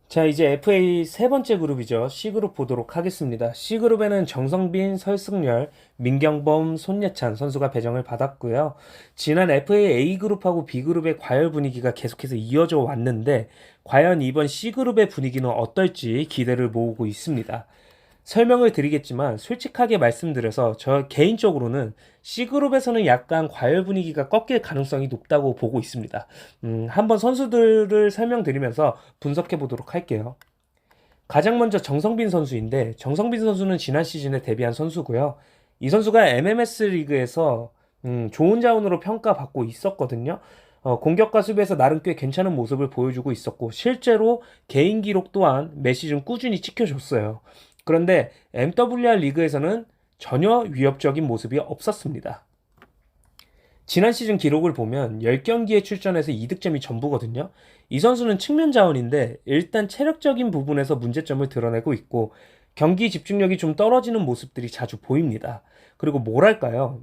자, 이제 FA 세 번째 그룹이죠. C그룹 보도록 하겠습니다. C그룹에는 정성빈, 설승열, 민경범, 손예찬 선수가 배정을 받았고요. 지난 FA A그룹하고 B그룹의 과열 분위기가 계속해서 이어져 왔는데, 과연 이번 C그룹의 분위기는 어떨지 기대를 모으고 있습니다. 설명을 드리겠지만 솔직하게 말씀드려서 저 개인적으로는 C그룹에서는 약간 과열 분위기가 꺾일 가능성이 높다고 보고 있습니다. 한번 선수들을 설명드리면서 분석해 보도록 할게요. 가장 먼저 정성빈 선수인데 정성빈 선수는 지난 시즌에 데뷔한 선수고요. 이 선수가 MMS 리그에서 좋은 자원으로 평가받고 있었거든요. 공격과 수비에서 나름 꽤 괜찮은 모습을 보여주고 있었고 실제로 개인 기록 또한 매 시즌 꾸준히 찍혀줬어요. 그런데 MWR 리그에서는 전혀 위협적인 모습이 없었습니다. 지난 시즌 기록을 보면 10경기에 출전해서 2득점이 전부거든요. 이 선수는 측면 자원인데 일단 체력적인 부분에서 문제점을 드러내고 있고 경기 집중력이 좀 떨어지는 모습들이 자주 보입니다. 그리고 뭐랄까요?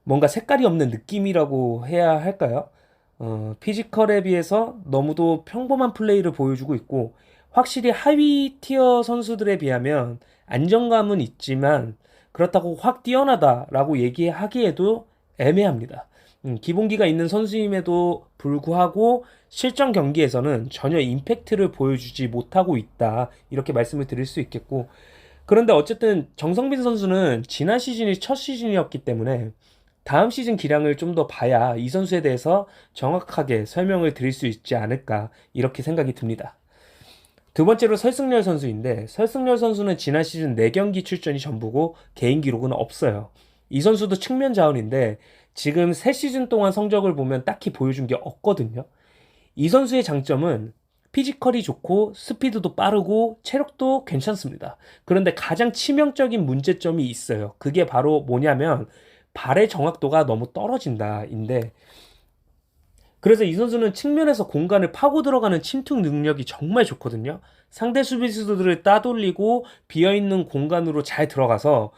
뭔가 색깔이 없는 느낌이라고 해야 할까요? 피지컬에 비해서 너무도 평범한 플레이를 보여주고 있고 확실히 하위 티어 선수들에 비하면 안정감은 있지만 그렇다고 확 뛰어나다라고 얘기하기에도 애매합니다. 기본기가 있는 선수임에도 불구하고 실전 경기에서는 전혀 임팩트를 보여주지 못하고 있다. 이렇게 말씀을 드릴 수 있겠고 그런데 어쨌든 정성빈 선수는 지난 시즌이 첫 시즌이었기 때문에 다음 시즌 기량을 좀 더 봐야 이 선수에 대해서 정확하게 설명을 드릴 수 있지 않을까 이렇게 생각이 듭니다. 두 번째로 설승열 선수인데 설승열 선수는 지난 시즌 4경기 출전이 전부고 개인 기록은 없어요. 이 선수도 측면 자원인데 지금 3시즌 동안 성적을 보면 딱히 보여준 게 없거든요. 이 선수의 장점은 피지컬이 좋고 스피드도 빠르고 체력도 괜찮습니다. 그런데 가장 치명적인 문제점이 있어요. 그게 바로 뭐냐면 발의 정확도가 너무 떨어진다인데 그래서 이 선수는 측면에서 공간을 파고 들어가는 침투 능력이 정말 좋거든요. 상대 수비수들을 따돌리고 비어있는 공간으로 잘 들어가서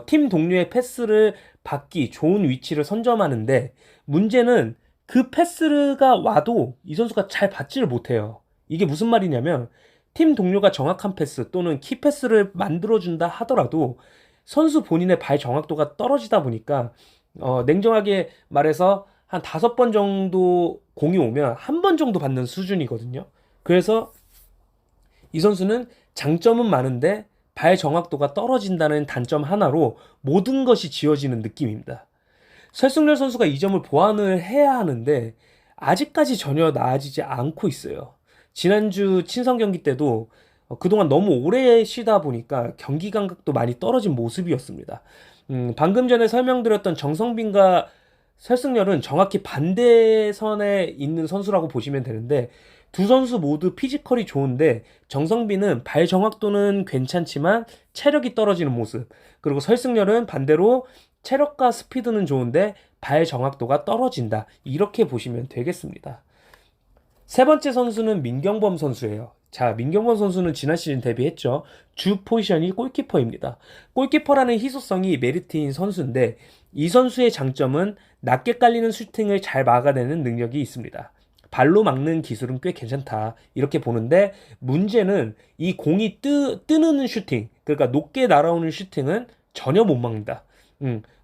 팀 동료의 패스를 받기 좋은 위치를 선점하는데 문제는 그 패스가 와도 이 선수가 잘 받지를 못해요. 이게 무슨 말이냐면 팀 동료가 정확한 패스 또는 키 패스를 만들어준다 하더라도 선수 본인의 발 정확도가 떨어지다 보니까 냉정하게 말해서 한 5번 정도 공이 오면 한 번 정도 받는 수준이거든요. 그래서 이 선수는 장점은 많은데 발 정확도가 떨어진다는 단점 하나로 모든 것이 지워지는 느낌입니다. 설승열 선수가 이 점을 보완을 해야 하는데 아직까지 전혀 나아지지 않고 있어요. 지난주 친선 경기 때도 그동안 너무 오래 쉬다 보니까 경기 감각도 많이 떨어진 모습이었습니다. 방금 전에 설명드렸던 정성빈과 설승열은 정확히 반대선에 있는 선수라고 보시면 되는데 두 선수 모두 피지컬이 좋은데 정성빈은 발 정확도는 괜찮지만 체력이 떨어지는 모습 그리고 설승열은 반대로 체력과 스피드는 좋은데 발 정확도가 떨어진다 이렇게 보시면 되겠습니다. 세 번째 선수는 민경범 선수예요. 자, 민경범 선수는 지난 시즌 데뷔했죠. 주 포지션이 골키퍼입니다. 골키퍼라는 희소성이 메리트인 선수인데 이 선수의 장점은 낮게 깔리는 슈팅을 잘 막아내는 능력이 있습니다. 발로 막는 기술은 꽤 괜찮다. 이렇게 보는데 문제는 이 공이 뜨는 슈팅, 그러니까 높게 날아오는 슈팅은 전혀 못 막는다.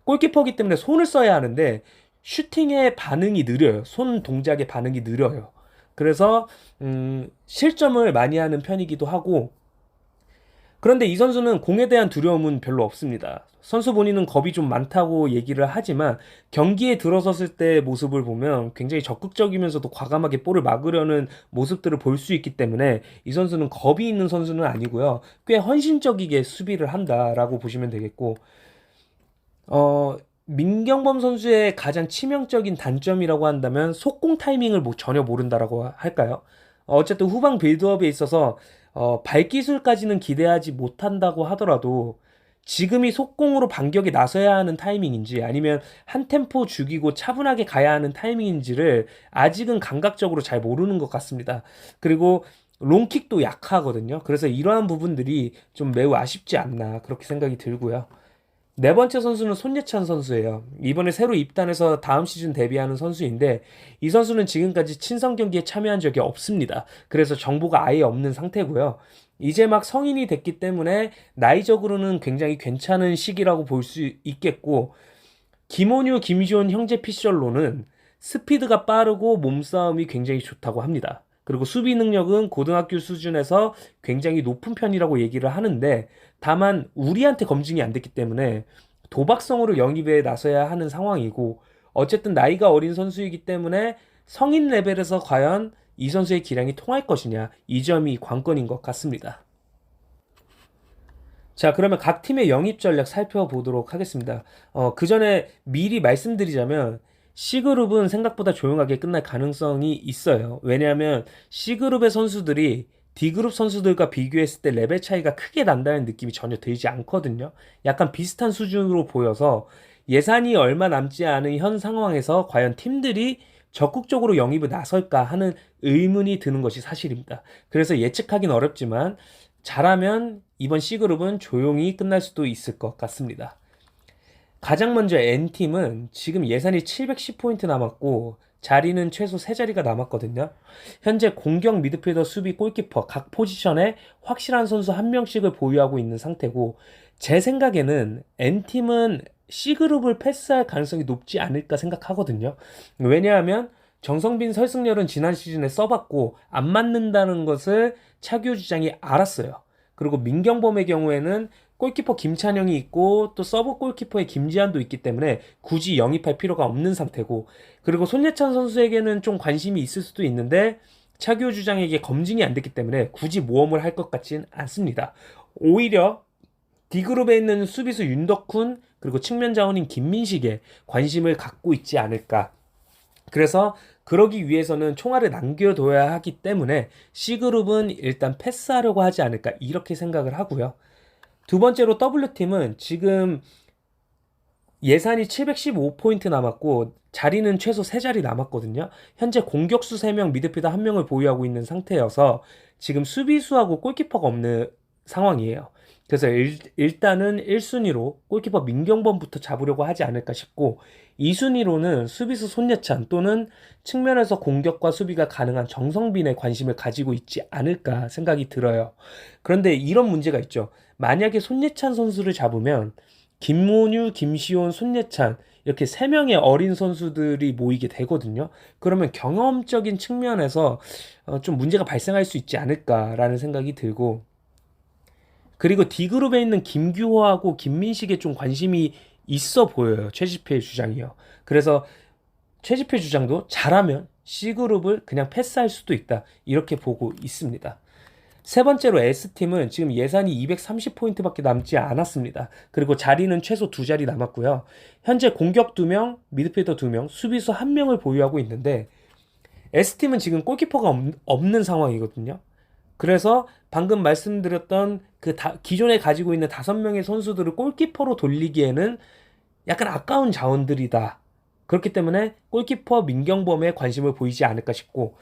골키퍼기 때문에 손을 써야 하는데 슈팅의 반응이 느려요. 손 동작의 반응이 느려요. 그래서 실점을 많이 하는 편이기도 하고 그런데 이 선수는 공에 대한 두려움은 별로 없습니다. 선수 본인은 겁이 좀 많다고 얘기를 하지만 경기에 들어섰을 때 모습을 보면 굉장히 적극적이면서도 과감하게 볼을 막으려는 모습들을 볼 수 있기 때문에 이 선수는 겁이 있는 선수는 아니고요. 꽤 헌신적이게 수비를 한다라고 보시면 되겠고 민경범 선수의 가장 치명적인 단점이라고 한다면 속공 타이밍을 전혀 모른다라고 할까요? 어쨌든 후방 빌드업에 있어서 발기술까지는 기대하지 못한다고 하더라도 지금이 속공으로 반격에 나서야 하는 타이밍인지 아니면 한 템포 죽이고 차분하게 가야 하는 타이밍인지를 아직은 감각적으로 잘 모르는 것 같습니다. 그리고 롱킥도 약하거든요. 그래서 이러한 부분들이 좀 매우 아쉽지 않나 그렇게 생각이 들고요. 네 번째 선수는 손예찬 선수예요. 이번에 새로 입단해서 다음 시즌 데뷔하는 선수인데 이 선수는 지금까지 친선 경기에 참여한 적이 없습니다. 그래서 정보가 아예 없는 상태고요. 이제 막 성인이 됐기 때문에 나이적으로는 굉장히 괜찮은 시기라고 볼 수 있겠고 김원유, 김시온 형제 피셜로는 스피드가 빠르고 몸싸움이 굉장히 좋다고 합니다. 그리고 수비 능력은 고등학교 수준에서 굉장히 높은 편이라고 얘기를 하는데 다만 우리한테 검증이 안 됐기 때문에 도박성으로 영입에 나서야 하는 상황이고 어쨌든 나이가 어린 선수이기 때문에 성인 레벨에서 과연 이 선수의 기량이 통할 것이냐 이 점이 관건인 것 같습니다. 자, 그러면 각 팀의 영입 전략 살펴보도록 하겠습니다. 그 전에 미리 말씀드리자면 C그룹은 생각보다 조용하게 끝날 가능성이 있어요. 왜냐하면 C그룹의 선수들이 D그룹 선수들과 비교했을 때 레벨 차이가 크게 난다는 느낌이 전혀 들지 않거든요. 약간 비슷한 수준으로 보여서 예산이 얼마 남지 않은 현 상황에서 과연 팀들이 적극적으로 영입을 나설까 하는 의문이 드는 것이 사실입니다. 그래서 예측하기는 어렵지만 잘하면 이번 C그룹은 조용히 끝날 수도 있을 것 같습니다. 가장 먼저 N팀은 지금 예산이 710포인트 남았고 자리는 최소 3자리가 남았거든요. 현재 공격, 미드필더, 수비, 골키퍼 각 포지션에 확실한 선수 한 명씩을 보유하고 있는 상태고 제 생각에는 N팀은 C그룹을 패스할 가능성이 높지 않을까 생각하거든요. 왜냐하면 정성빈, 설승열은 지난 시즌에 써봤고 안 맞는다는 것을 차규 주장이 알았어요. 그리고 민경범의 경우에는 골키퍼 김찬영이 있고 또 서브 골키퍼의 김지한도 있기 때문에 굳이 영입할 필요가 없는 상태고 그리고 손예찬 선수에게는 좀 관심이 있을 수도 있는데 차규 주장에게 검증이 안 됐기 때문에 굳이 모험을 할 것 같진 않습니다. 오히려 D그룹에 있는 수비수 윤덕훈 그리고 측면 자원인 김민식에 관심을 갖고 있지 않을까. 그래서 그러기 위해서는 총알을 남겨둬야 하기 때문에 C그룹은 일단 패스하려고 하지 않을까 이렇게 생각을 하고요. 두 번째로 W팀은 지금 예산이 715포인트 남았고 자리는 최소 3자리 남았거든요. 현재 공격수 3명, 미드필더 1명을 보유하고 있는 상태여서 지금 수비수하고 골키퍼가 없는 상황이에요. 그래서 일단은 1순위로 골키퍼 민경범부터 잡으려고 하지 않을까 싶고 2순위로는 수비수 손예찬 또는 측면에서 공격과 수비가 가능한 정성빈에 관심을 가지고 있지 않을까 생각이 들어요. 그런데 이런 문제가 있죠. 만약에 손예찬 선수를 잡으면 김문유, 김시온, 손예찬 이렇게 3명의 어린 선수들이 모이게 되거든요. 그러면 경험적인 측면에서 좀 문제가 발생할 수 있지 않을까라는 생각이 들고 그리고 D그룹에 있는 김규호하고 김민식에 좀 관심이 있어 보여요. 최지필 주장이요. 그래서 최지필 주장도 잘하면 C그룹을 그냥 패스할 수도 있다. 이렇게 보고 있습니다. 세 번째로 S팀은 지금 예산이 230포인트밖에 남지 않았습니다. 그리고 자리는 최소 2자리 남았고요. 현재 공격 2명, 미드필더 2명, 수비수 1명을 보유하고 있는데 S팀은 지금 골키퍼가 없는 상황이거든요. 그래서 방금 말씀드렸던 기존에 가지고 있는 5명의 선수들을 골키퍼로 돌리기에는 약간 아까운 자원들이다. 그렇기 때문에 골키퍼 민경범에 관심을 보이지 않을까 싶고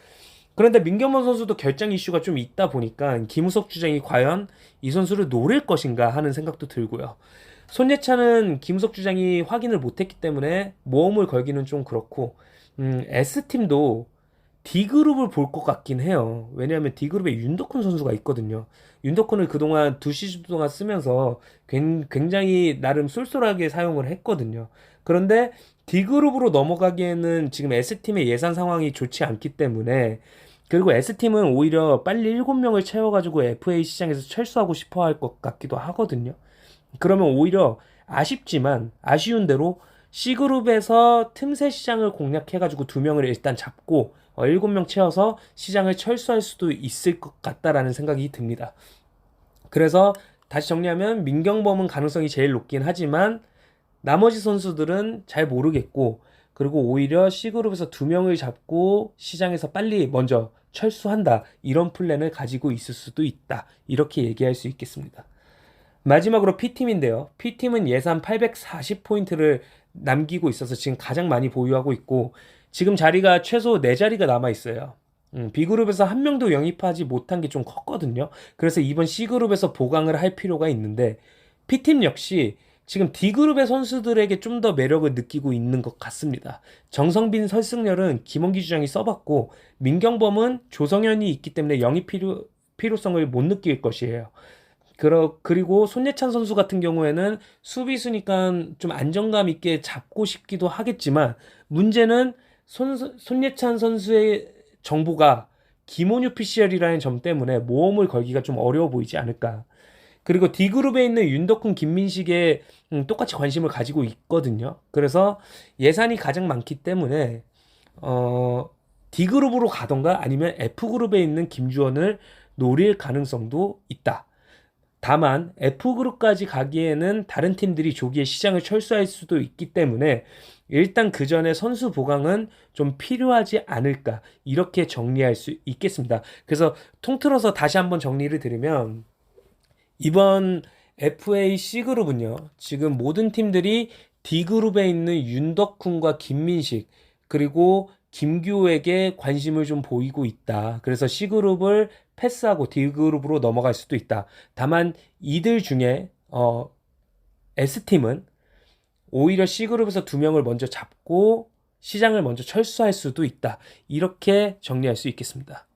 그런데 민경범 선수도 결장 이슈가 좀 있다 보니까 김우석 주장이 과연 이 선수를 노릴 것인가 하는 생각도 들고요. 손예찬은 김우석 주장이 확인을 못했기 때문에 모험을 걸기는 좀 그렇고 S팀도 D그룹을 볼 것 같긴 해요. 왜냐하면 D그룹에 윤덕훈 선수가 있거든요. 윤덕훈을 그동안 2시즌 동안 쓰면서 굉장히 나름 쏠쏠하게 사용을 했거든요. 그런데 D그룹으로 넘어가기에는 지금 S팀의 예산 상황이 좋지 않기 때문에 그리고 S팀은 오히려 빨리 7명을 채워가지고 FA 시장에서 철수하고 싶어 할 것 같기도 하거든요. 그러면 오히려 아쉽지만 아쉬운 대로 C그룹에서 틈새 시장을 공략해가지고 2명을 일단 잡고 7명 채워서 시장을 철수할 수도 있을 것 같다라는 생각이 듭니다. 그래서 다시 정리하면 민경범은 가능성이 제일 높긴 하지만 나머지 선수들은 잘 모르겠고 그리고 오히려 C그룹에서 2명을 잡고 시장에서 빨리 먼저 철수한다 이런 플랜을 가지고 있을 수도 있다 이렇게 얘기할 수 있겠습니다. 마지막으로 P팀인데요. P팀은 예산 840포인트를 남기고 있어서 지금 가장 많이 보유하고 있고 지금 자리가 최소 4자리가 남아있어요. B그룹에서 한 명도 영입하지 못한 게 좀 컸거든요. 그래서 이번 C그룹에서 보강을 할 필요가 있는데 P팀 역시 지금 D그룹의 선수들에게 좀 더 매력을 느끼고 있는 것 같습니다. 정성빈, 설승열은 김원기 주장이 써봤고 민경범은 조성현이 있기 때문에 영입 필요성을 못 느낄 것이에요. 그리고 손예찬 선수 같은 경우에는 수비수니까 좀 안정감 있게 잡고 싶기도 하겠지만 문제는 손예찬 선수의 정보가 김원유 PCL이라는 점 때문에 모험을 걸기가 좀 어려워 보이지 않을까. 그리고 D그룹에 있는 윤덕훈, 김민식에 똑같이 관심을 가지고 있거든요. 그래서 예산이 가장 많기 때문에 D그룹으로 가던가 아니면 F그룹에 있는 김주원을 노릴 가능성도 있다. 다만 F그룹까지 가기에는 다른 팀들이 조기에 시장을 철수할 수도 있기 때문에 일단 그 전에 선수 보강은 좀 필요하지 않을까 이렇게 정리할 수 있겠습니다. 그래서 통틀어서 다시 한번 정리를 드리면 이번 FA C그룹은요, 지금 모든 팀들이 D그룹에 있는 윤덕훈과 김민식, 그리고 김규호에게 관심을 좀 보이고 있다. 그래서 C그룹을 패스하고 D그룹으로 넘어갈 수도 있다. 다만 이들 중에 S팀은 오히려 C그룹에서 두 명을 먼저 잡고 시장을 먼저 철수할 수도 있다. 이렇게 정리할 수 있겠습니다.